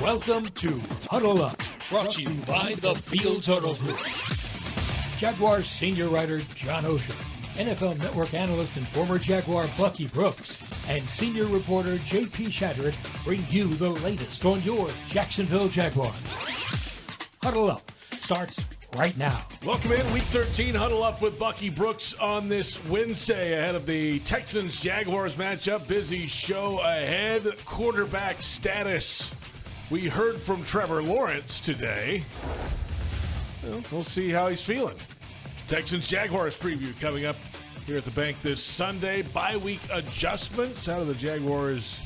Welcome to Huddle Up, Brought to you by the Fields Huddle Group. Jaguars senior writer John Oehser, NFL Network analyst and former Jaguar Bucky Brooks, and senior reporter J.P. Shadrick bring you the latest on your Jacksonville Jaguars. Huddle Up starts right now. Welcome in Week 13 Huddle Up with Bucky Brooks on this Wednesday ahead of the Texans Jaguars matchup. Busy show ahead. Quarterback status. We heard from Trevor Lawrence today. Well, we'll see how he's feeling. Texans Jaguars preview coming up here at the bank this Sunday. Bye week adjustments. How do the Jaguars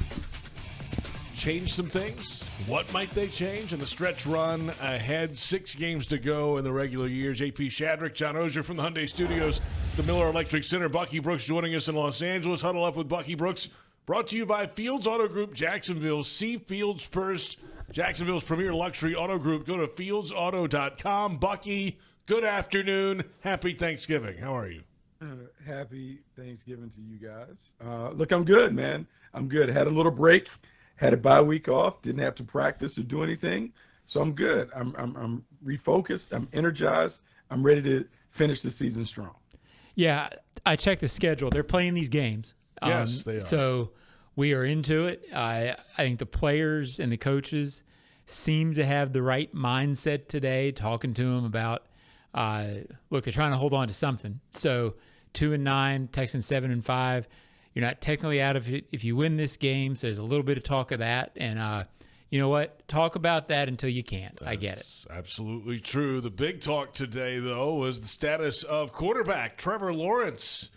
change some things? What might they change in the stretch run ahead? 6 games to go in the regular year. J.P. Shadrick, John Oehser from the Hyundai Studios, the Miller Electric Center. Bucky Brooks joining us in Los Angeles. Huddle Up with Bucky Brooks. Brought to you by Fields Auto Group, Jacksonville. See Fields first. Jacksonville's premier luxury auto group. Go to fieldsauto.com. Bucky, good afternoon. Happy Thanksgiving. How are you? Happy Thanksgiving to you guys. Look, I'm good, man. I'm good. Had a little break. Had a bye week off. Didn't have to practice or do anything. So I'm good. I'm refocused. I'm energized. I'm ready to finish the season strong. Yeah, I checked the schedule. They're playing these games. Yes, they are. So we are into it. I think the players and the coaches seem to have the right mindset today, talking to them about, look, they're trying to hold on to something. So 2-9, Texans 7-5. You're not technically out of it if you win this game. So there's a little bit of talk of that. And you know what? Talk about that until you can't. I get it. Absolutely true. The big talk today, though, was the status of quarterback Trevor Lawrence.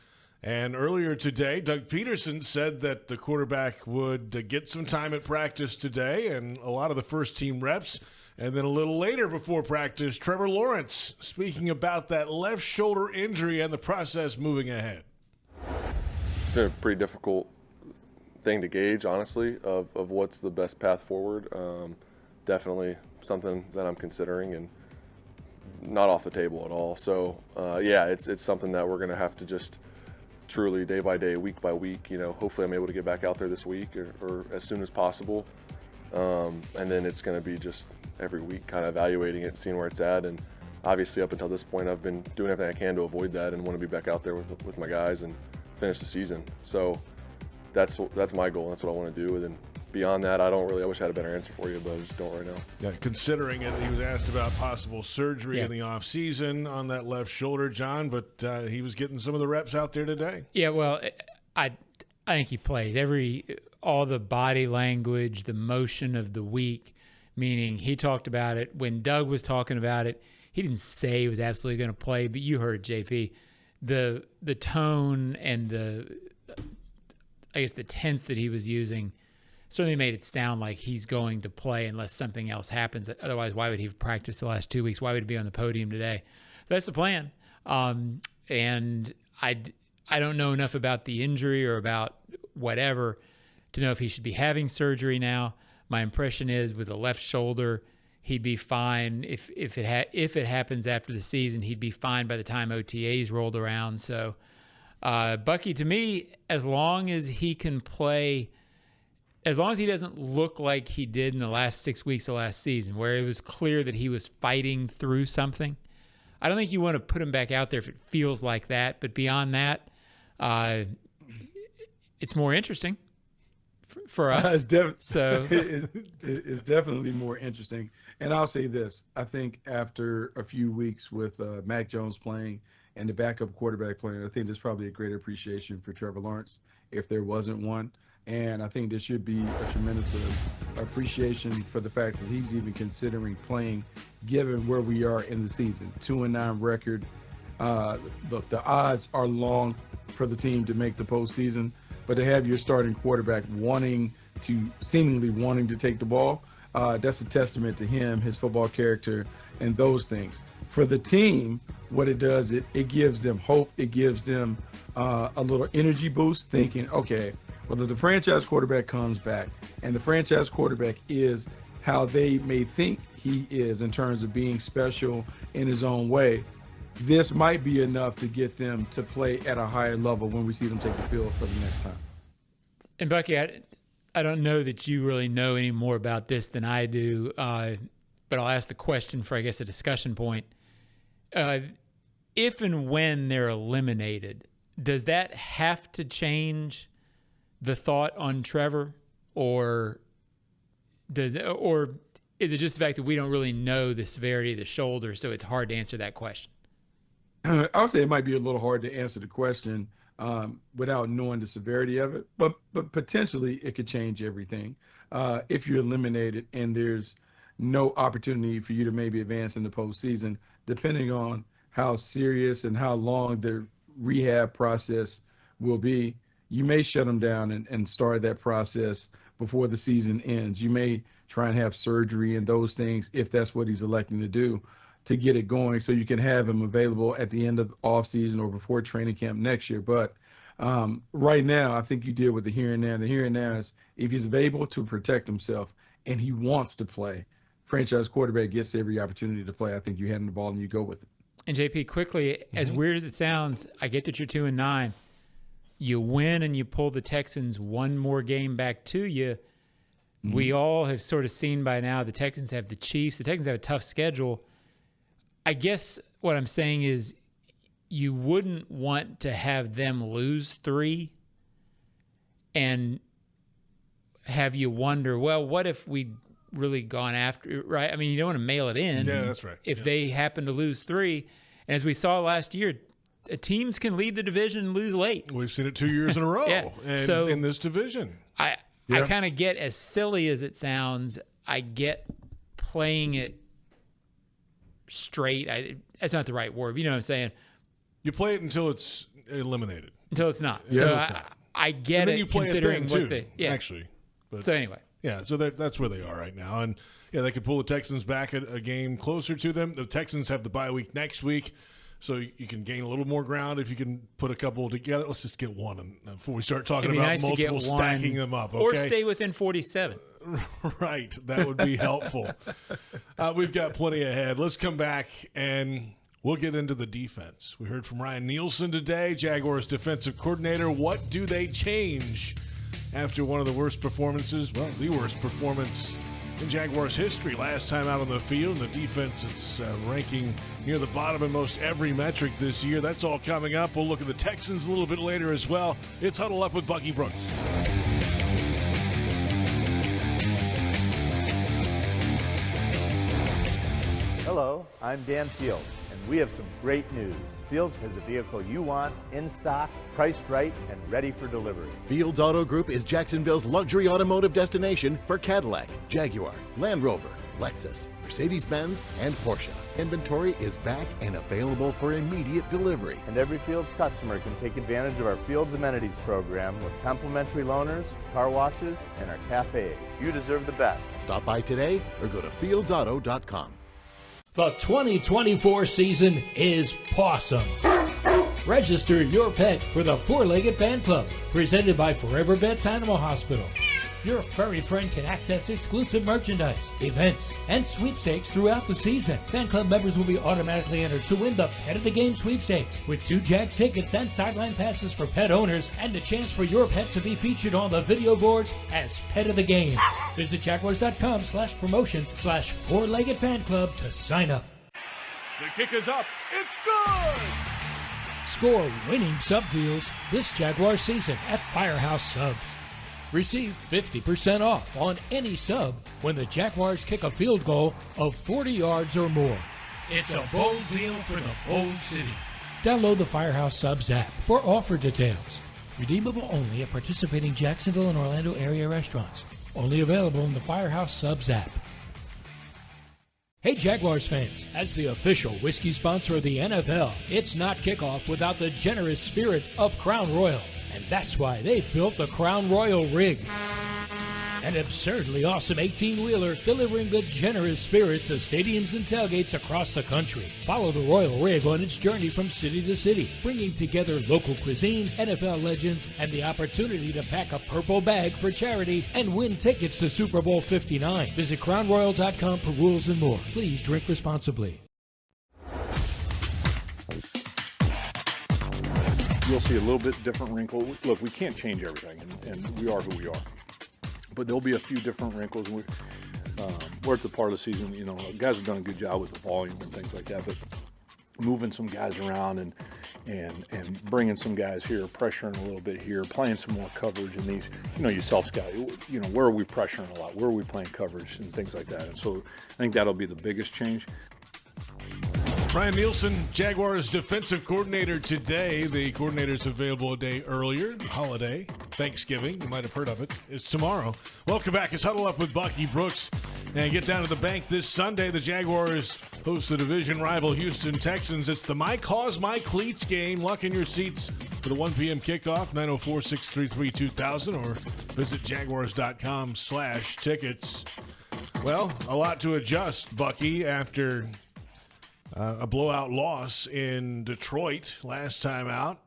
And earlier today, Doug Peterson said that the quarterback would get some time at practice today and a lot of the first-team reps. And then a little later before practice, Trevor Lawrence speaking about that left shoulder injury and the process moving ahead. It's been a pretty difficult thing to gauge, honestly, of what's the best path forward. Definitely something that I'm considering and not off the table at all. So, yeah, it's something that we're going to have to just truly day by day, week by week, hopefully I'm able to get back out there this week or as soon as possible. And then it's going to be just every week kind of evaluating it and seeing where it's at. And obviously up until this point, I've been doing everything I can to avoid that and want to be back out there with my guys and finish the season. So that's my goal. That's what I want to do. And then beyond that, I wish I had a better answer for you, but I just don't right now. Yeah, considering it, he was asked about possible surgery in the offseason on that left shoulder, John, but he was getting some of the reps out there today. Yeah, well, I think he plays. All the body language, the motion of the week, meaning he talked about it. When Doug was talking about it, he didn't say he was absolutely going to play, but you heard, JP, the tone and the tense that he was using certainly made it sound like he's going to play unless something else happens. Otherwise, why would he have practiced the last 2 weeks? Why would he be on the podium today? So that's the plan. And I don't know enough about the injury or about whatever to know if he should be having surgery now. My impression is with the left shoulder, he'd be fine. If it happens after the season, he'd be fine by the time OTAs rolled around. So, Bucky, to me, as long as he can play, as long as he doesn't look like he did in the last 6 weeks of last season, where it was clear that he was fighting through something, I don't think you want to put him back out there if it feels like that. But beyond that, it's more interesting for us. It's definitely more interesting. And I'll say this. I think after a few weeks with Mac Jones playing and the backup quarterback playing, I think there's probably a greater appreciation for Trevor Lawrence if there wasn't one. And I think there should be a tremendous appreciation for the fact that he's even considering playing, given where we are in the season. 2-9 record. Look, the odds are long for the team to make the postseason, but to have your starting quarterback seemingly wanting to take the ball, that's a testament to him, his football character, and those things. For the team, what it does, it gives them hope. It gives them a little energy boost, thinking, okay, well, if the franchise quarterback comes back, and the franchise quarterback is how they may think he is in terms of being special in his own way, this might be enough to get them to play at a higher level when we see them take the field for the next time. And Bucky, I don't know that you really know any more about this than I do, but I'll ask the question for, I guess, a discussion point. If and when they're eliminated, does that have to change the thought on Trevor, or is it just the fact that we don't really know the severity of the shoulder, so it's hard to answer that question? I would say it might be a little hard to answer the question without knowing the severity of it, but potentially it could change everything. If you're eliminated and there's no opportunity for you to maybe advance in the postseason, depending on how serious and how long the rehab process will be, you may shut them down and start that process before the season ends. You may try and have surgery and those things if that's what he's electing to do to get it going, so you can have him available at the end of the offseason or before training camp next year. But right now, I think you deal with the here and now. The here and now is if he's able to protect himself and he wants to play, franchise quarterback gets every opportunity to play. I think you hand him the ball and you go with it. And JP, quickly, as weird as it sounds, I get that you're 2-9. You win and you pull the Texans one more game back to you. We all have sort of seen by now the Texans have the Chiefs. The Texans have a tough schedule. I guess what I'm saying is you wouldn't want to have them lose 3 and have you wonder, well, what if we'd really gone after, right? I mean, you don't want to mail it in. Yeah, that's right. If they happen to lose 3. And as we saw last year, teams can lead the division and lose late. We've seen it 2 years in a row in this division. I kind of get, as silly as it sounds, I get playing it straight. That's not the right word. You know what I'm saying? You play it until it's eliminated. Until it's not. Yeah, so it's not. I get and then it, you play considering it then what too, they actually. But, so anyway. Yeah, so that's where they are right now. And, yeah, they could pull the Texans back a game closer to them. The Texans have the bye week next week, so you can gain a little more ground if you can put a couple together. Let's just get one before we start talking about nice multiple stacking them up. Okay? Or stay within 47. Right. That would be helpful. We've got plenty ahead. Let's come back and we'll get into the defense. We heard from Ryan Nielsen today, Jaguars defensive coordinator. What do they change after one of the worst performances? Well, the worst performance in Jaguars history. Last time out on the field, the defense is ranking near the bottom in most every metric this year. That's all coming up. We'll look at the Texans a little bit later as well. It's Huddle Up with Bucky Brooks. Hello, I'm Dan Fields, and we have some great news. Fields has the vehicle you want, in stock, priced right, and ready for delivery. Fields Auto Group is Jacksonville's luxury automotive destination for Cadillac, Jaguar, Land Rover, Lexus, Mercedes-Benz, and Porsche. Inventory is back and available for immediate delivery. And every Fields customer can take advantage of our Fields Amenities program with complimentary loaners, car washes, and our cafes. You deserve the best. Stop by today or go to fieldsauto.com. The 2024 season is Pawsome. Register your pet for the Four-Legged Fan Club, presented by Forever Vets Animal Hospital. Your furry friend can access exclusive merchandise, events, and sweepstakes throughout the season. Fan club members will be automatically entered to win the Pet of the Game sweepstakes, with 2 Jags tickets and sideline passes for pet owners, and the chance for your pet to be featured on the video boards as Pet of the Game. Visit jaguars.com/promotions/Four-Legged Fan Club to sign up. The kick is up. It's good! Score winning sub deals this Jaguar season at Firehouse Subs. Receive 50% off on any sub when the Jaguars kick a field goal of 40 yards or more. It's a bold deal for the bold city. Download the Firehouse Subs app for offer details. Redeemable only at participating Jacksonville and Orlando area restaurants. Only available in the Firehouse Subs app. Hey Jaguars fans, as the official whiskey sponsor of the NFL, it's not kickoff without the generous spirit of Crown Royal. And that's why they've built the Crown Royal Rig. An absurdly awesome 18-wheeler delivering the generous spirit to stadiums and tailgates across the country. Follow the Royal Rig on its journey from city to city, bringing together local cuisine, NFL legends, and the opportunity to pack a purple bag for charity and win tickets to Super Bowl 59. Visit crownroyal.com for rules and more. Please drink responsibly. You'll see a little bit different wrinkle. Look, we can't change everything, and we are who we are. But there'll be a few different wrinkles. We're at the part of the season, you know, guys have done a good job with the volume and things like that, but moving some guys around and bringing some guys here, pressuring a little bit here, playing some more coverage in these, you know, you self-scout, you know, where are we pressuring a lot, where are we playing coverage and things like that. And so I think that'll be the biggest change. Brian Nielsen, Jaguars defensive coordinator today. The coordinator's available a day earlier. Holiday, Thanksgiving, you might have heard of it. It's tomorrow. Welcome back. It's Huddle Up with Bucky Brooks. And get down to the bank this Sunday. The Jaguars host the division rival Houston Texans. It's the My Cause, My Cleats game. Lock in your seats for the 1 p.m. kickoff, 904-633-2000, or visit jaguars.com/tickets. Well, a lot to adjust, Bucky, after a blowout loss in Detroit last time out.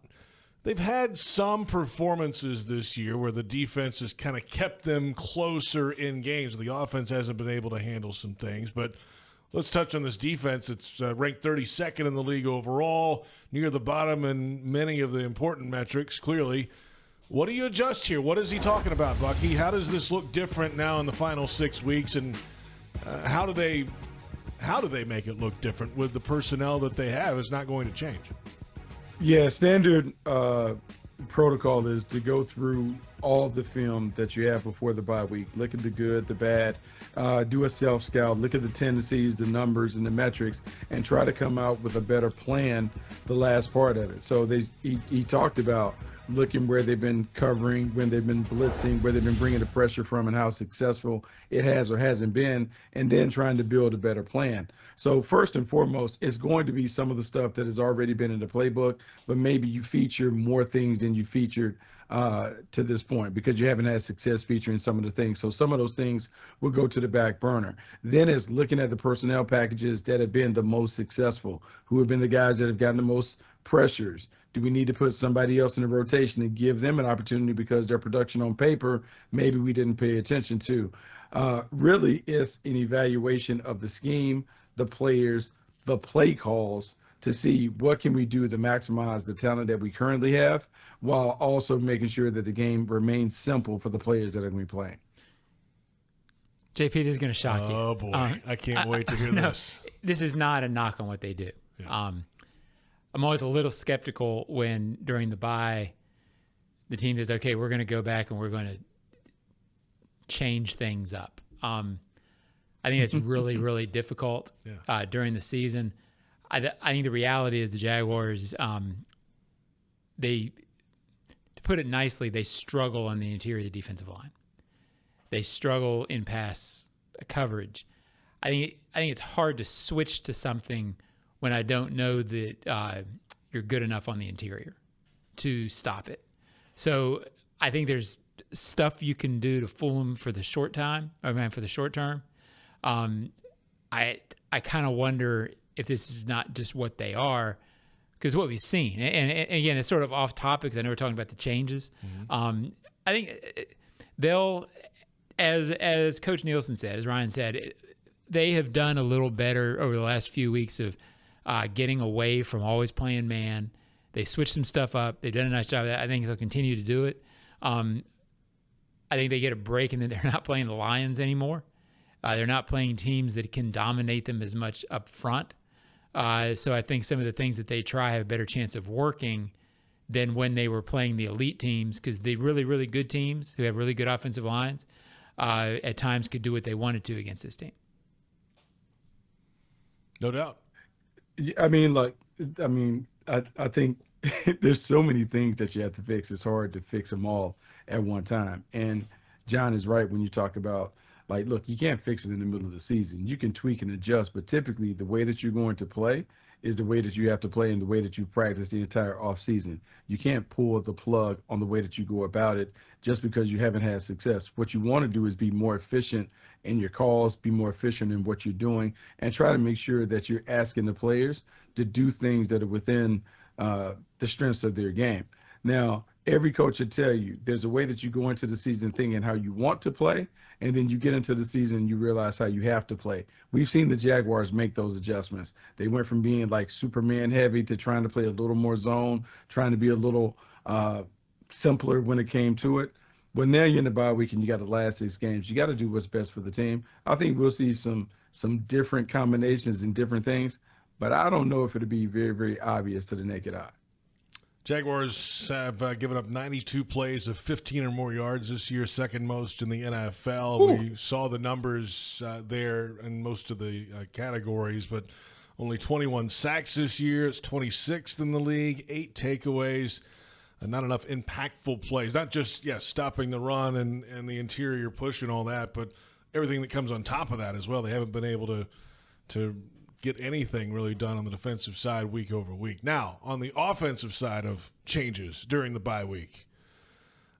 They've had some performances this year where the defense has kind of kept them closer in games. The offense hasn't been able to handle some things. But let's touch on this defense. It's ranked 32nd in the league overall, near the bottom in many of the important metrics, clearly. What do you adjust here? What is he talking about, Bucky? How does this look different now in the final 6 weeks? And how do they make it look different with the personnel that they have is not going to change? Yeah, standard protocol is to go through all the film that you have before the bye week. Look at the good, the bad, do a self-scout, look at the tendencies, the numbers, and the metrics, and try to come out with a better plan the last part of it. So he talked about looking where they've been covering, when they've been blitzing, where they've been bringing the pressure from, and how successful it has or hasn't been, and then trying to build a better plan. So first and foremost, it's going to be some of the stuff that has already been in the playbook, but maybe you feature more things than you featured to this point because you haven't had success featuring some of the things. So some of those things will go to the back burner. Then it's looking at the personnel packages that have been the most successful, who have been the guys that have gotten the most pressures. Do we need to put somebody else in the rotation and give them an opportunity because their production on paper maybe we didn't pay attention to? Really, it's an evaluation of the scheme, the players, the play calls to see what can we do to maximize the talent that we currently have while also making sure that the game remains simple for the players that are going to be playing. JP, this is going to shock you. Oh, boy. I can't wait to hear this. This is not a knock on what they do. Yeah. I'm always a little skeptical when during the bye the team says, okay, we're going to go back and we're going to change things up. I think it's really, really difficult during the season. I think the reality is the Jaguars, to put it nicely, they struggle on the interior of the defensive line. They struggle in pass coverage. I think it's hard to switch to something when I don't know that you're good enough on the interior to stop it. So I think there's stuff you can do to fool them for the short term. I kind of wonder if this is not just what they are, because what we've seen, and again, it's sort of off topic because I know we're talking about the changes. Mm-hmm. I think they'll, as Coach Nielsen said, as Ryan said, they have done a little better over the last few weeks of getting away from always playing man. They switched some stuff up. They've done a nice job of that. I think they'll continue to do it. I think they get a break in that they're not playing the Lions anymore. They're not playing teams that can dominate them as much up front. So I think some of the things that they try have a better chance of working than when they were playing the elite teams, because the really, really good teams who have really good offensive lines at times could do what they wanted to against this team. No doubt. I think there's so many things that you have to fix. It's hard to fix them all at one time. And John is right when you talk about, like, look, you can't fix it in the middle of the season. You can tweak and adjust, but typically the way that you're going to play is the way that you have to play and the way that you practice the entire offseason. You can't pull the plug on the way that you go about it just because you haven't had success. What you want to do is be more efficient in your calls, be more efficient in what you're doing, and try to make sure that you're asking the players to do things that are within the strengths of their game. Now, every coach should tell you there's a way that you go into the season thinking how you want to play, and then you get into the season and you realize how you have to play. We've seen the Jaguars make those adjustments. They went from being like Superman heavy to trying to play a little more zone, trying to be a little simpler when it came to it. But now you're in the bye week and you got the last 6 games. You got to do what's best for the team. I think we'll see some different combinations and different things, but I don't know if it'll be very, very obvious to the naked eye. Jaguars have given up 92 plays of 15 or more yards this year, second most in the NFL. Ooh. We saw the numbers there in most of the categories, but only 21 sacks this year. It's 26th in the league, 8 takeaways, not enough impactful plays. Not just, stopping the run and the interior push and all that, but everything that comes on top of that as well. They haven't been able to get anything really done on the defensive side week over week. Now, on the offensive side of changes during the bye week,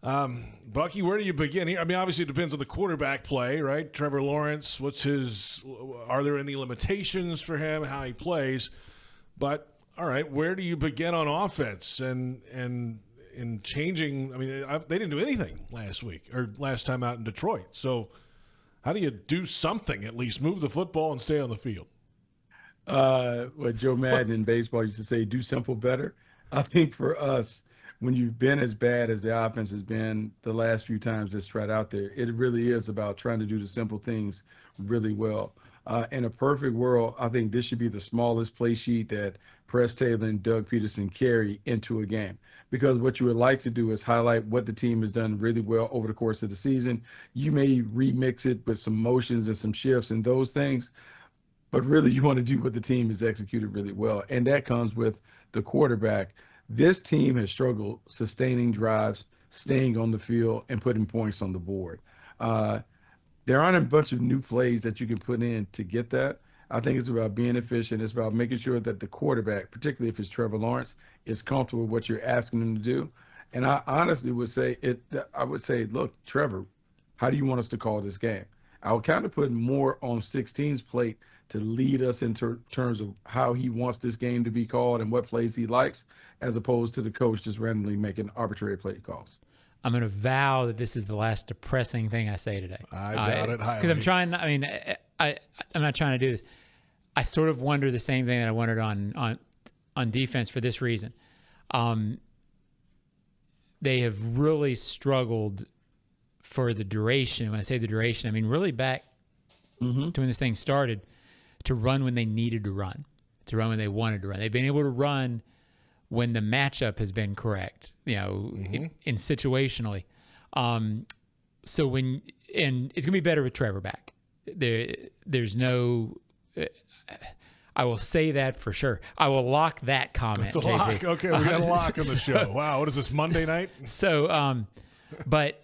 Bucky, where do you begin here? I mean, obviously it depends on the quarterback play, right? Trevor Lawrence, are there any limitations for him, how he plays? But, all right, where do you begin on offense and in changing? I mean, they didn't do anything last time out in Detroit. So how do you do something, at least move the football and stay on the field? What Joe Madden in baseball used to say, do simple better. I think for us, when you've been as bad as the offense has been the last few times it's tried out there, it really is about trying to do the simple things really well. In a perfect world, I think this should be the smallest play sheet that Press Taylor and Doug Peterson carry into a game. Because what you would like to do is highlight what the team has done really well over the course of the season. You may remix it with some motions and some shifts and those things, but really you want to do what the team has executed really well. And that comes with the quarterback. This team has struggled sustaining drives, staying on the field, and putting points on the board. There aren't a bunch of new plays that you can put in to get that. I think it's about being efficient. It's about making sure that the quarterback, particularly if it's Trevor Lawrence, is comfortable with what you're asking him to do. And I honestly would say look, Trevor, how do you want us to call this game? I would kind of put more on 16's plate to lead us in terms of how he wants this game to be called and what plays he likes, as opposed to the coach just randomly making arbitrary play calls. I'm going to vow that this is the last depressing thing I say today. I doubt it highly. Because I'm trying. I mean, I'm not trying to do this. I sort of wonder the same thing that I wondered on defense for this reason. They have really struggled for the duration. When I say the duration, I mean really back to when this thing started, to run when they needed to run, to run when they wanted to run. They've been able to run when the matchup has been correct, in situationally. So and it's gonna be better with Trevor back. There's no. I will say that for sure. I will lock that comment. It's a lock. Okay, we got a lock on the show. Wow, what is this, Monday night? So, but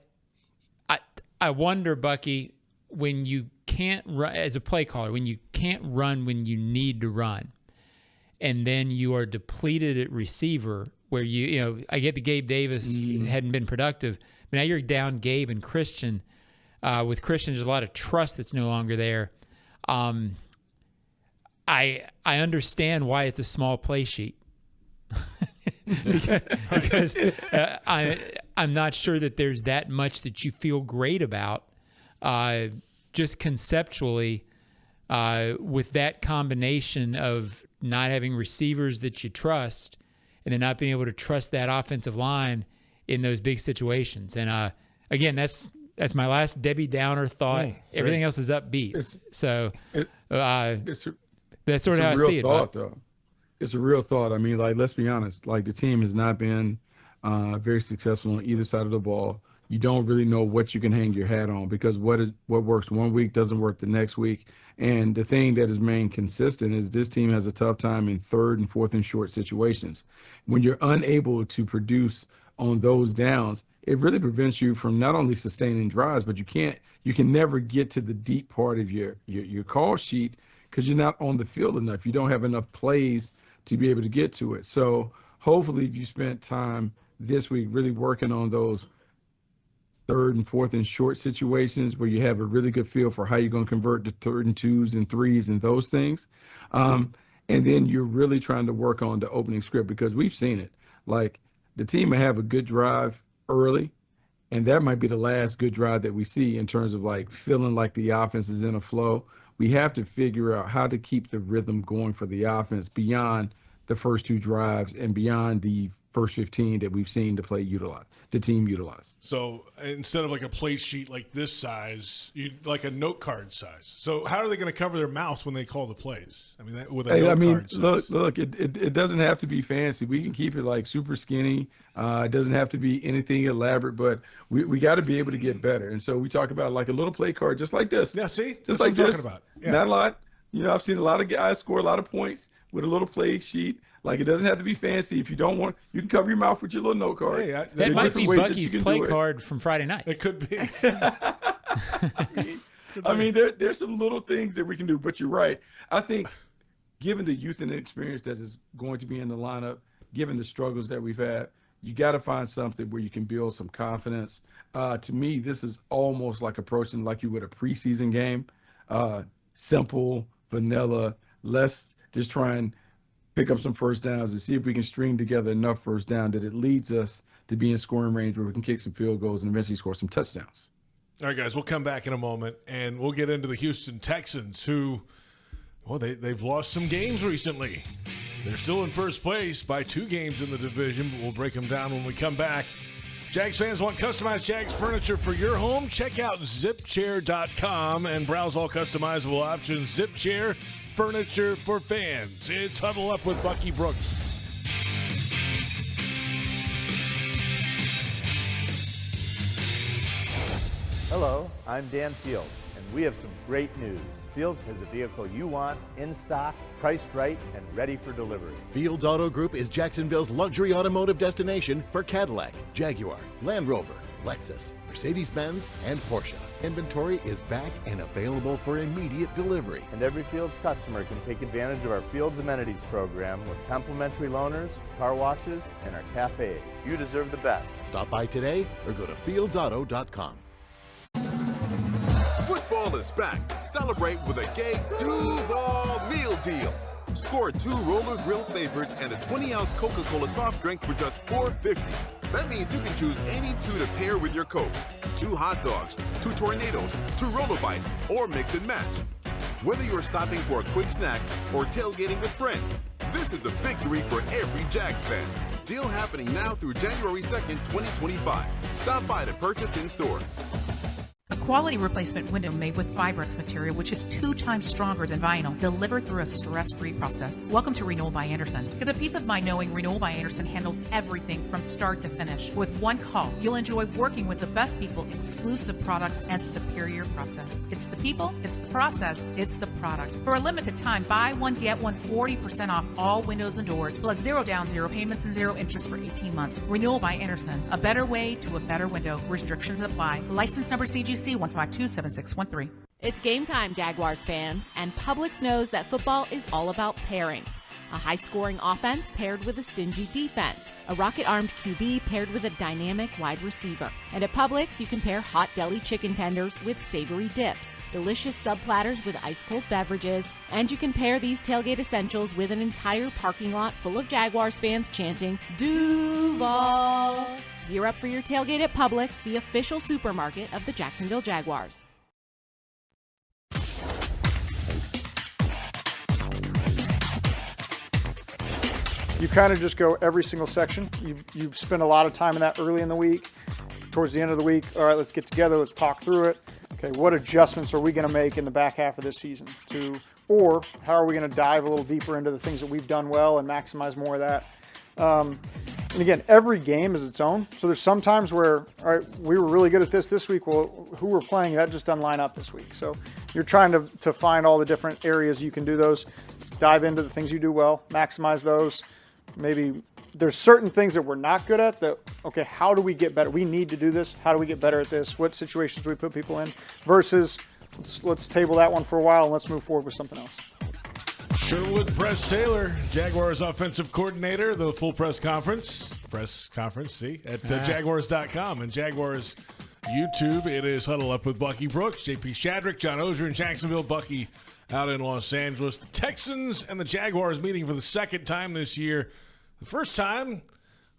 I wonder, Bucky, when you can't run as a play caller, when you can't run when you need to run, and then you are depleted at receiver, where I get the Gabe Davis hadn't been productive, but now you're down Gabe and Christian. With Christian, there's a lot of trust that's no longer there. I understand why it's a small play sheet. because I'm not sure that there's that much that you feel great about just conceptually with that combination of not having receivers that you trust and then not being able to trust that offensive line in those big situations. And again, that's my last Debbie Downer thought. Everything else is upbeat. That's sort of how I see it. Though. It's a real thought. I mean, let's be honest. The team has not been very successful on either side of the ball. You don't really know what you can hang your hat on, because what works one week doesn't work the next week. And the thing that has remained consistent is this team has a tough time in 3rd and 4th and short situations. When you're unable to produce on those downs, it really prevents you from not only sustaining drives, but you can never get to the deep part of your call sheet because you're not on the field enough. You don't have enough plays to be able to get to it. So hopefully if you spent time this week really working on those 3rd and 4th and short situations where you have a really good feel for how you're going to convert to 3rd and 2s and 3s and those things. And then you're really trying to work on the opening script, because we've seen it. The team may have a good drive early, and that might be the last good drive that we see in terms of feeling like the offense is in a flow. We have to figure out how to keep the rhythm going for the offense beyond the first 2 drives and beyond the first 15 that we've seen the team utilize. So instead of like a play sheet like this size, you like a note card size. So how are they going to cover their mouth when they call the plays? I mean, with a note card size. Look, it doesn't have to be fancy. We can keep it like super skinny. It doesn't have to be anything elaborate, but we got to be able to get better. And so we talk about like a little play card just like this. Yeah, see? Just That's like what I'm this. talking about. Yeah. Not a lot. I've seen a lot of guys score a lot of points with a little play sheet. Like, it doesn't have to be fancy. If you don't want, you can cover your mouth with your little note card. Hey, that might be Bucky's play card from Friday night. It could be. I mean, there's some little things that we can do, but you're right. I think given the youth and the experience that is going to be in the lineup, given the struggles that we've had, you got to find something where you can build some confidence. To me, this is almost like approaching like you would a preseason game. Simple, vanilla, let's just try and pick up some first downs and see if we can string together enough first down that it leads us to be in scoring range where we can kick some field goals and eventually score some touchdowns. All right, guys, we'll come back in a moment, and we'll get into the Houston Texans, who, well, they've lost some games recently. They're still in first place by 2 games in the division, but we'll break them down when we come back. Jags fans want customized Jags furniture for your home? Check out zipchair.com and browse all customizable options. ZipChair, furniture for fans. It's Huddle Up with Bucky Brooks. Hello, I'm Dan Fields, and we have some great news. Fields has the vehicle you want, in stock, priced right, and ready for delivery. Fields Auto Group is Jacksonville's luxury automotive destination for Cadillac, Jaguar, Land Rover, Lexus, Mercedes-Benz, and Porsche. Inventory is back and available for immediate delivery. And every Fields customer can take advantage of our Fields Amenities program with complimentary loaners, car washes, and our cafes. You deserve the best. Stop by today or go to fieldsauto.com. Football is back. Celebrate with a gay Duval meal deal. Score 2 Roller Grill favorites and a 20-ounce Coca-Cola soft drink for just $4.50. That means you can choose any 2 to pair with your Coke. 2 hot dogs, 2 tornadoes, 2 roller bites, or mix and match. Whether you're stopping for a quick snack or tailgating with friends, this is a victory for every Jags fan. Deal happening now through January 2nd, 2025. Stop by to purchase in store. A quality replacement window made with Fibrex material, which is 2 times stronger than vinyl, delivered through a stress-free process. Welcome to Renewal by Anderson. Get the peace of mind knowing Renewal by Anderson handles everything from start to finish. With one call, you'll enjoy working with the best people, exclusive products, and superior process. It's the people, it's the process, it's the product. For a limited time, buy one, get one 40% off all windows and doors, plus 0 down, 0 payments, and 0 interest for 18 months. Renewal by Anderson. A better way to a better window. Restrictions apply. License number CGC 1527613. It's game time, Jaguars fans, and Publix knows that football is all about pairings. A high-scoring offense paired with a stingy defense. A rocket-armed QB paired with a dynamic wide receiver. And at Publix, you can pair hot deli chicken tenders with savory dips, delicious sub-platters with ice-cold beverages, and you can pair these tailgate essentials with an entire parking lot full of Jaguars fans chanting, Duval! Gear up for your tailgate at Publix, the official supermarket of the Jacksonville Jaguars. You kind of just go every single section. You spend a lot of time in that early in the week. Towards the end of the week, all right, let's get together, let's talk through it. Okay, what adjustments are we going to make in the back half of this season? Or how are we going to dive a little deeper into the things that we've done well and maximize more of that? And again, every game is its own. So there's some times where, all right, we were really good at this week. Well, who we're playing, that just doesn't line up this week. So you're trying to find all the different areas you can do those, dive into the things you do well, maximize those. Maybe there's certain things that we're not good at that, okay, how do we get better? We need to do this. How do we get better at this? What situations do we put people in? Versus let's table that one for a while and let's move forward with something else. Sherwood Press Taylor, Jaguars offensive coordinator, the full press conference, at Jaguars.com and Jaguars YouTube. It is Huddle Up with Bucky Brooks, JP Shadrick, John Oehser in Jacksonville, Bucky out in Los Angeles. The Texans and the Jaguars meeting for the second time this year. The first time,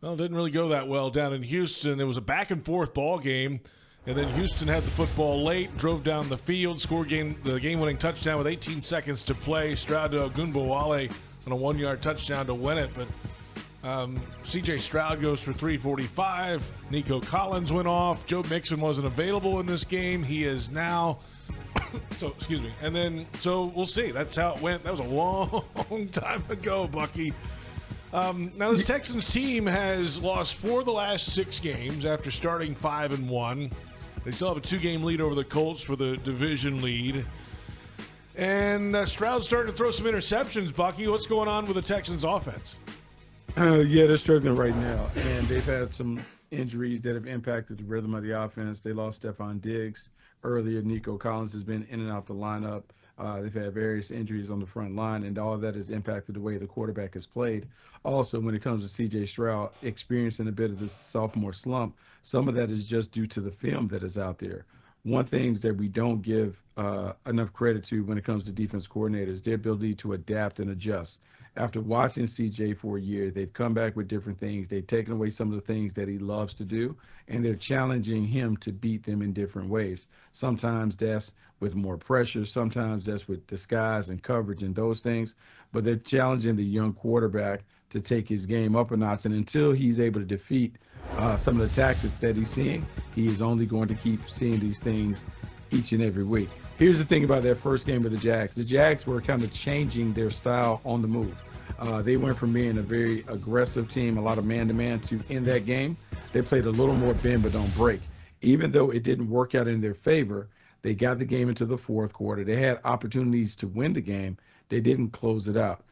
well, it didn't really go that well down in Houston. It was a back-and-forth ball game. And then Houston had the football late, drove down the field, scored the game-winning touchdown with 18 seconds to play. Stroud to Ogunbowale on a 1-yard touchdown to win it. But C.J. Stroud goes for 345. Nico Collins went off. Joe Mixon wasn't available in this game. He is now. So, excuse me. And then, so we'll see. That's how it went. That was a long time ago, Bucky. Now, this Texans team has lost 4 of the last 6 games after starting 5-1. They still have a 2-game lead over the Colts for the division lead. And Stroud's starting to throw some interceptions, Bucky. What's going on with the Texans offense? Yeah, they're struggling right now. And they've had some injuries that have impacted the rhythm of the offense. They lost Stephon Diggs earlier. Nico Collins has been in and out the lineup. They've had various injuries on the front line, and all of that has impacted the way the quarterback has played. Also, when it comes to C.J. Stroud experiencing a bit of this sophomore slump, some of that is just due to the film that is out there. One thing that we don't give enough credit to when it comes to defense coordinators, their ability to adapt and adjust. After watching CJ for a year, they've come back with different things. They've taken away some of the things that he loves to do, and they're challenging him to beat them in different ways. Sometimes that's with more pressure. Sometimes that's with disguise and coverage and those things. But they're challenging the young quarterback to take his game up a notch. And until he's able to defeat some of the tactics that he's seeing, he is only going to keep seeing these things each and every week. Here's the thing about that first game with the Jags. The Jags were kind of changing their style on the move. They went from being a very aggressive team, a lot of man-to-man, to in that game, they played a little more bend but don't break. Even though it didn't work out in their favor, they got the game into the fourth quarter. They had opportunities to win the game. They didn't close it out.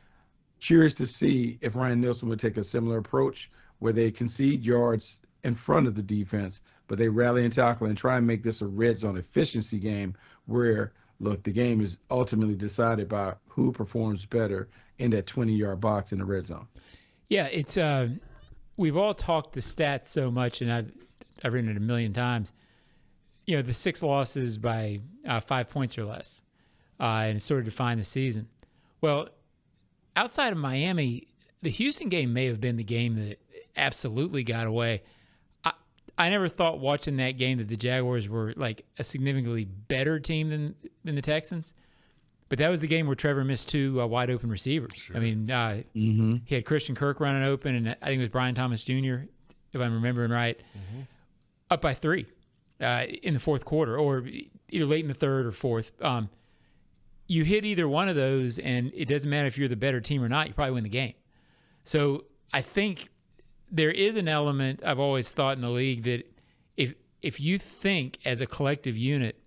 Curious to see if Ryan Nielsen would take a similar approach where they concede yards in front of the defense, but they rally and tackle and try and make this a red zone efficiency game where, look, the game is ultimately decided by who performs better in that 20-yard box in the red zone. Yeah, it's we've all talked the stats so much, and I've written it a million times. You know, the 6 losses by 5 points or less, and it sort of defined the season. Well, outside of Miami, the Houston game may have been the game that absolutely got away. I never thought watching that game that the Jaguars were like a significantly better team than the Texans. But that was the game where Trevor missed 2 wide open receivers. Sure. I mean, he had Christian Kirk running open, and I think it was Brian Thomas Jr., if I'm remembering right, up by 3 in the fourth quarter, or either late in the third or fourth. You hit either one of those, and it doesn't matter if you're the better team or not, you probably win the game. So I think there is an element I've always thought in the league that if you think as a collective unit,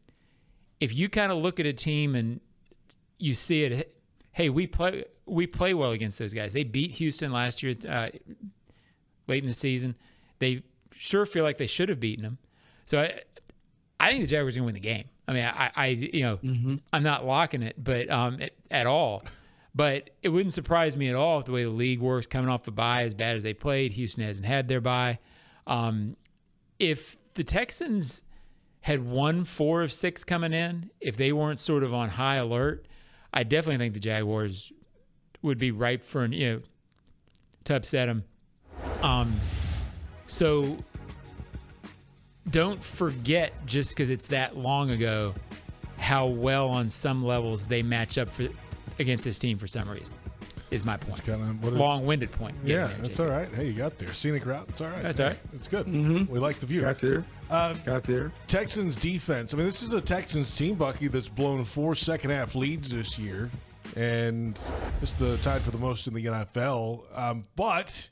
if you kind of look at a team and you see it, hey, we play well against those guys. They beat Houston last year late in the season. They sure feel like they should have beaten them. So I think the Jaguars are going to win the game. I mean, I'm not locking it, but at all. But it wouldn't surprise me at all if the way the league works, coming off the bye as bad as they played. Houston hasn't had their bye. If the Texans had won 4 of 6 coming in, if they weren't sort of on high alert, I definitely think the Jaguars would be ripe for to upset them. So don't forget, just because it's that long ago, how well on some levels they match up against this team for some reason, is my point. Long-winded point. Yeah, that's all right. Hey, you got there. Scenic route. It's all right. That's all right. It's good. We like the view. Got there. Texans defense. I mean, this is a Texans team, Bucky, that's blown 4 second-half leads this year, and it's the tied for the most in the NFL. But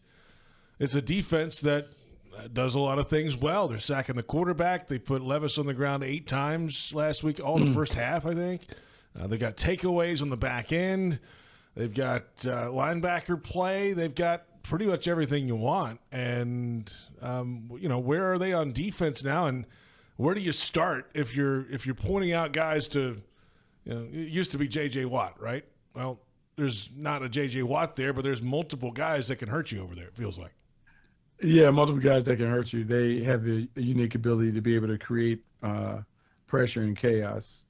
it's a defense that does a lot of things well. They're sacking the quarterback. They put Levis on the ground 8 times last week, all in the first half, I think. They've got takeaways on the back end. They've got linebacker play. They've got pretty much everything you want. And where are they on defense now? And where do you start if you're pointing out guys to? It used to be J.J. Watt, right? Well, there's not a J.J. Watt there, but there's multiple guys that can hurt you over there. It feels like. Yeah, multiple guys that can hurt you. They have a unique ability to be able to create pressure and chaos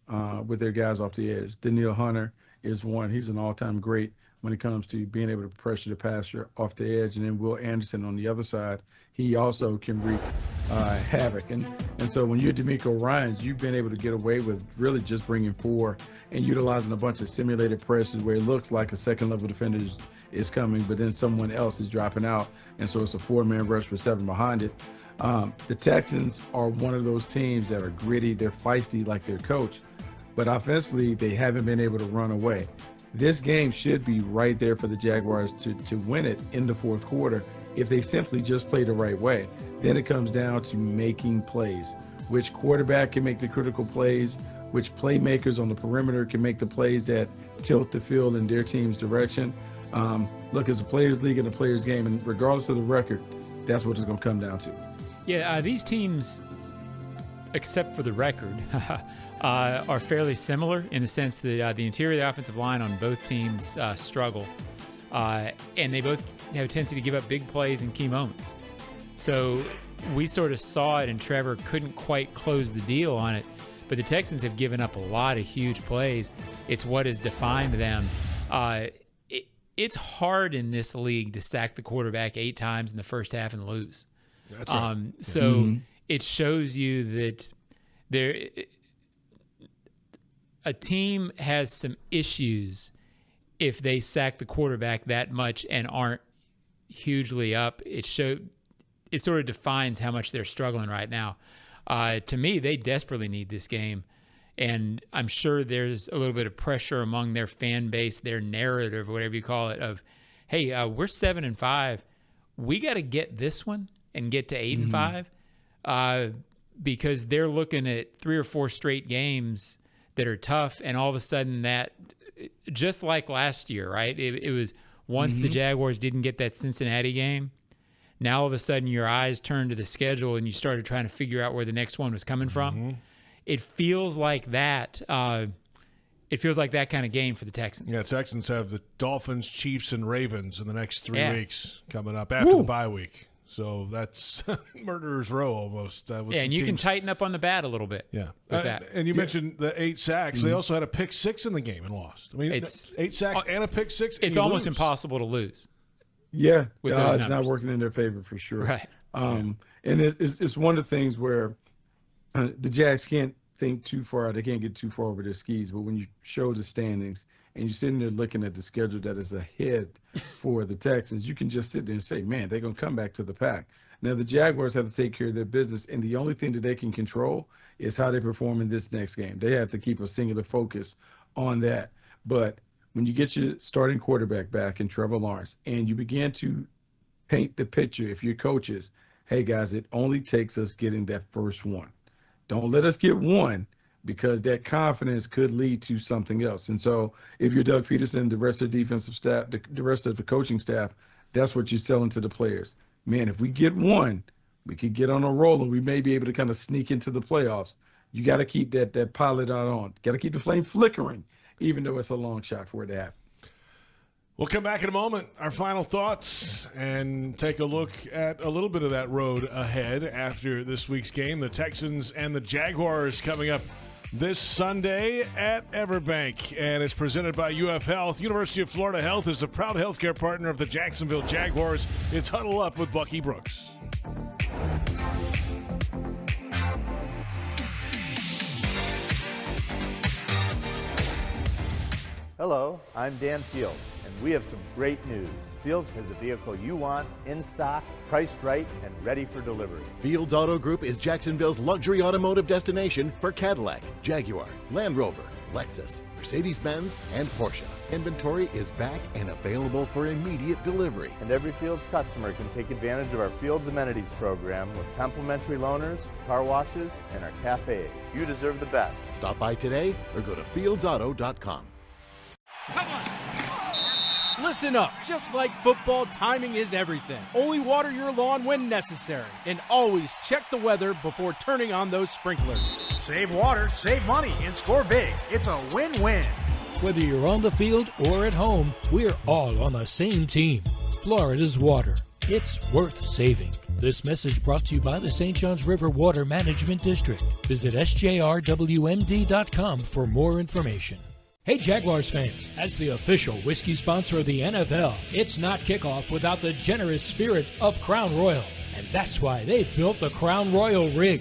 with their guys off the edge. Danielle Hunter is one. He's an all-time great when it comes to being able to pressure the passer off the edge. And then Will Anderson on the other side, he also can wreak havoc. And so when you're D'Amico Ryans, you've been able to get away with really just bringing 4 and utilizing a bunch of simulated pressures where it looks like a second-level defender is coming, but then someone else is dropping out. And so it's a 4-man rush with 7 behind it. The Texans are one of those teams that are gritty. They're feisty like their coach. But offensively, they haven't been able to run away. This game should be right there for the Jaguars to win it in the fourth quarter if they simply just play the right way. Then it comes down to making plays. Which quarterback can make the critical plays? Which playmakers on the perimeter can make the plays that tilt the field in their team's direction? Look, it's a players' league and a players' game, and regardless of the record, that's what it's going to come down to. Yeah, these teams, except for the record, are fairly similar in the sense that the interior of the offensive line on both teams struggle, and they both have a tendency to give up big plays in key moments. So we sort of saw it, and Trevor couldn't quite close the deal on it, but the Texans have given up a lot of huge plays. It's what has defined them. It's hard in this league to sack the quarterback 8 times in the first half and lose. That's right. So it shows you that a team has some issues if they sack the quarterback that much and aren't hugely up. It sort of defines how much they're struggling right now. To me, they desperately need this game. And I'm sure there's a little bit of pressure among their fan base, their narrative, whatever you call it, of, hey, we're 7-5. We got to get this one and get to 8-5, because they're looking at 3 or 4 straight games that are tough, and all of a sudden that, just like last year, right? It was once the Jaguars didn't get that Cincinnati game, now all of a sudden your eyes turned to the schedule and you started trying to figure out where the next one was coming from. It feels like that. It feels like that kind of game for the Texans. Yeah, Texans have the Dolphins, Chiefs, and Ravens in the next 3 weeks coming up after the bye week. So that's murderer's row almost. And you can tighten up on the bat a little bit. Yeah. With that. And you mentioned the 8 sacks. They also had a pick 6 in the game and lost. I mean, it's 8 sacks and a pick 6. It's almost impossible to lose. Yeah, with those it's not working in their favor for sure. Right. And it's one of the things where the Jags can't think too far. They can't get too far over their skis. But when you show the standings and you're sitting there looking at the schedule that is ahead for the Texans, you can just sit there and say, man, they're going to come back to the pack. Now, the Jaguars have to take care of their business, and the only thing that they can control is how they perform in this next game. They have to keep a singular focus on that. But when you get your starting quarterback back in Trevor Lawrence and you begin to paint the picture, if you're coaches, hey, guys, it only takes us getting that first one. Don't let us get one, because that confidence could lead to something else. And so if you're Doug Peterson, the rest of the defensive staff, the rest of the coaching staff, that's what you're selling to the players. Man, if we get one, we could get on a roll and we may be able to kind of sneak into the playoffs. You got to keep that pilot out on. Got to keep the flame flickering, even though it's a long shot for it to happen. We'll come back in a moment, our final thoughts, and take a look at a little bit of that road ahead after this week's game. The Texans and the Jaguars coming up this Sunday at Everbank, and it's presented by UF Health. University of Florida Health is a proud healthcare partner of the Jacksonville Jaguars. It's Huddle Up with Bucky Brooks. Hello, I'm Dan Fields, and we have some great news. Fields has the vehicle you want, in stock, priced right, and ready for delivery. Fields Auto Group is Jacksonville's luxury automotive destination for Cadillac, Jaguar, Land Rover, Lexus, Mercedes-Benz, and Porsche. Inventory is back and available for immediate delivery. And every Fields customer can take advantage of our Fields Amenities program with complimentary loaners, car washes, and our cafes. You deserve the best. Stop by today or go to fieldsauto.com. Listen up. Just like football, timing is everything. Only water your lawn when necessary. And always check the weather before turning on those sprinklers. Save water, save money, and score big. It's a win-win. Whether you're on the field or at home, we're all on the same team. Florida's water. It's worth saving. This message brought to you by the St. Johns River Water Management District. Visit sjrwmd.com for more information. Hey Jaguars fans, as the official whiskey sponsor of the NFL, it's not kickoff without the generous spirit of Crown Royal. And that's why they've built the Crown Royal Rig.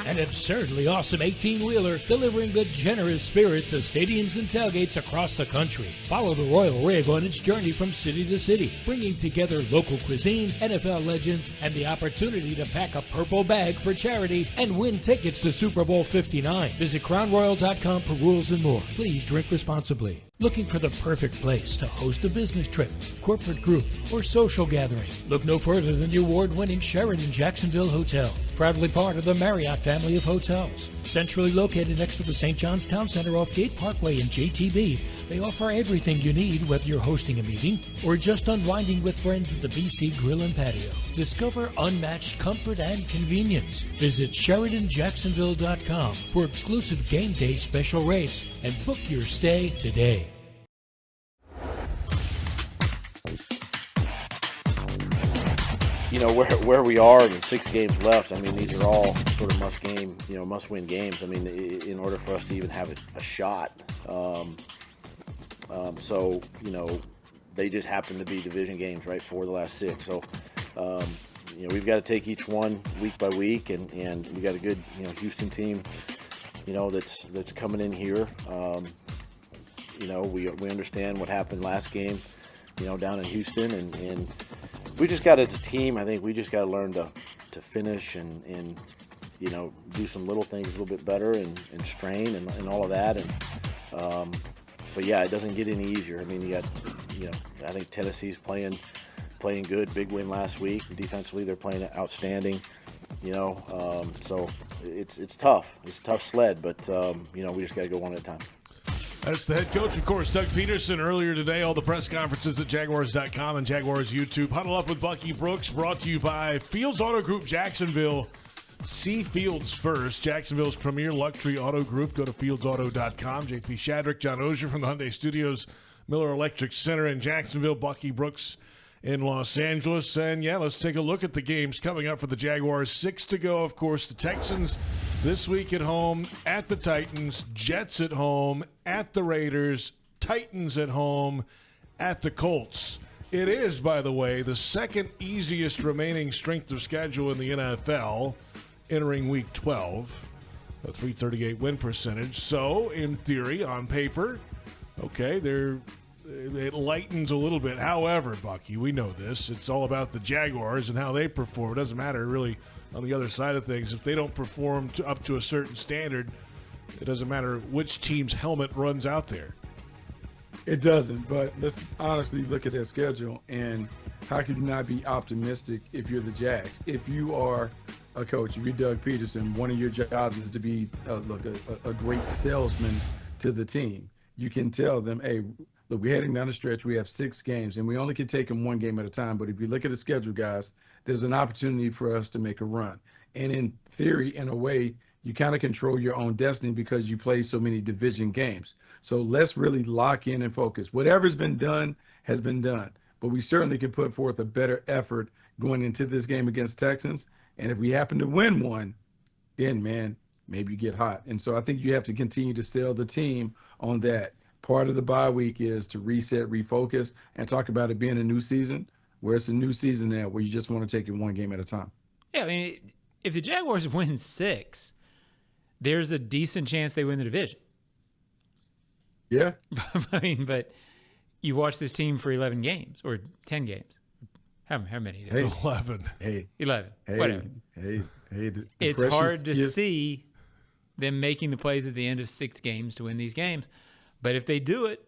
An absurdly awesome 18-wheeler delivering the generous spirit to stadiums and tailgates across the country. Follow the Royal Rig on its journey from city to city, bringing together local cuisine, NFL legends, and the opportunity to pack a purple bag for charity and win tickets to Super Bowl 59. Visit crownroyal.com for rules and more. Please drink responsibly. Looking for the perfect place to host a business trip, corporate group, or social gathering? Look no further than the award-winning Sheraton Jacksonville Hotel, proudly part of the Marriott family of hotels. Centrally located next to the St. John's Town Center off Gate Parkway in JTB, they offer everything you need, whether you're hosting a meeting or just unwinding with friends at the BC Grill and Patio. Discover unmatched comfort and convenience. Visit SheratonJacksonville.com for exclusive game day special rates and book your stay today. You know, where we are in 6 games left, I mean, these are all sort of must-win games. I mean, in order for us to even have a shot. So, you know, they just happen to be division games, right, for the last 6. So, you know, we've got to take each one week by week, and we got a good, you know, Houston team, you know, that's coming in here. You know, we understand what happened last game, you know, down in Houston, and we just got, as a team, I think we just got to learn to finish and you know, do some little things a little bit better and strain and all of that. And but yeah, it doesn't get any easier. I mean, you got, you know, I think Tennessee's playing good. Big win last week. Defensively, they're playing outstanding. You know, so it's tough. It's a tough sled, but you know, we just got to go one at a time. That's the head coach, of course, Doug Peterson. Earlier today, all the press conferences at Jaguars.com and Jaguars YouTube. Huddle Up with Bucky Brooks, brought to you by Fields Auto Group Jacksonville. See Fields first, Jacksonville's premier luxury auto group. Go to fieldsauto.com. JP Shadrick, John Ozier from the Hyundai Studios, Miller Electric Center in Jacksonville, Bucky Brooks in Los Angeles. And, yeah, let's take a look at the games coming up for the Jaguars. 6 to go, of course. The Texans this week at home, at the Titans. Jets at home, at the Raiders. Titans at home, at the Colts. It is, by the way, the second easiest remaining strength of schedule in the NFL entering Week 12, a .338 win percentage. So, in theory, on paper, okay, it lightens a little bit. However, Bucky, we know this. It's all about the Jaguars and how they perform. It doesn't matter, really, on the other side of things. If they don't perform up to a certain standard, it doesn't matter which team's helmet runs out there. It doesn't, but let's honestly look at their schedule, and how could you not be optimistic if you're the Jags? If you are a coach, if you're Doug Peterson, one of your jobs is to be a great salesman to the team. You can tell them, hey, look, we're heading down the stretch. We have 6 games, and we only can take them one game at a time. But if you look at the schedule, guys, there's an opportunity for us to make a run. And in theory, in a way, you kind of control your own destiny because you play so many division games. So let's really lock in and focus. Whatever's been done has been done. But we certainly can put forth a better effort going into this game against Texans. And if we happen to win one, then, man, maybe you get hot. And so I think you have to continue to sell the team on that. Part of the bye week is to reset, refocus, and talk about it being a new season, where it's a new season now where you just want to take it one game at a time. Yeah, I mean, if the Jaguars win 6, there's a decent chance they win the division. Yeah. I mean, but you watch this team for 11 games or 10 games. How many? Hey, 11. Hey. 11. Hey. Whatever. Hey. It's hard to see them making the plays at the end of 6 games to win these games. But if they do it,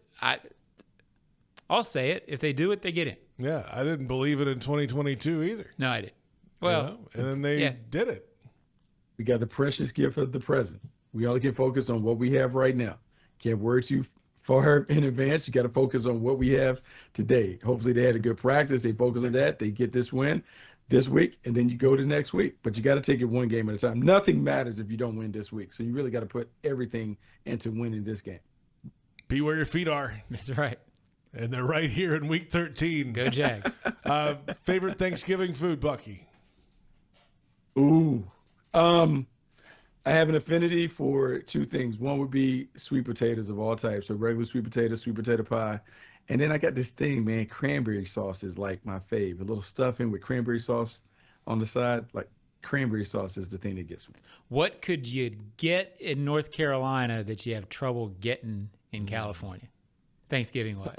I'll say it. If they do it, they get in. Yeah, I didn't believe it in 2022 either. No, I didn't. Well, and then they did it. We got the precious gift of the present. We only can focus on what we have right now. Can't worry too far in advance. You got to focus on what we have today. Hopefully they had a good practice. They focus on that. They get this win this week, and then you go to next week. But you got to take it one game at a time. Nothing matters if you don't win this week. So you really got to put everything into winning this game. Be where your feet are. That's right. And they're right here in Week 13. Go Jags. Favorite Thanksgiving food, Bucky? Ooh. I have an affinity for two things. One would be sweet potatoes of all types. So regular sweet potato pie. And then I got this thing, man, cranberry sauce is like my fave. A little stuffing with cranberry sauce on the side. Like cranberry sauce is the thing that gets me. What could you get in North Carolina that you have trouble getting in California? Thanksgiving what?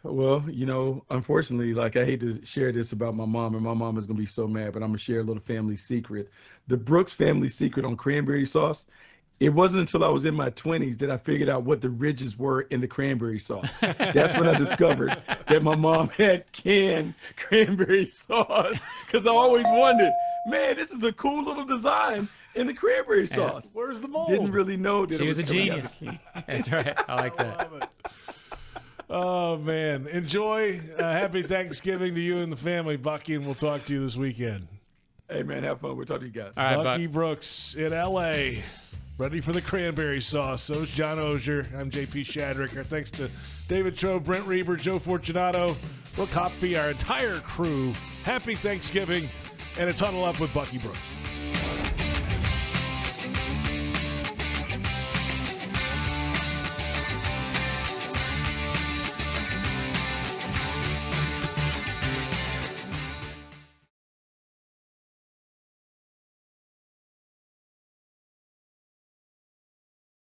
Well, you know, unfortunately, like I hate to share this about my mom, and my mom is gonna be so mad, but I'm gonna share a little family secret. The Brooks family secret on cranberry sauce. It wasn't until I was in my 20s that I figured out what the ridges were in the cranberry sauce. That's when I discovered that my mom had canned cranberry sauce, because I always wondered, man, this is a cool little design in the cranberry sauce. Where's the mold? Didn't really know that She it was a coming out genius. That's right. I like that. Love it. Oh, man. Enjoy. Happy Thanksgiving to you and the family, Bucky, and we'll talk to you this weekend. Hey, man, have fun. We'll talk to you guys. All right, Bucky Brooks in L.A., ready for the cranberry sauce. So is John Ogier. I'm JP Shadrick. Our thanks to David Cho, Brent Reber, Joe Fortunato, Brooke Hopfe, our entire crew. Happy Thanksgiving, and it's Huddle Up with Bucky Brooks.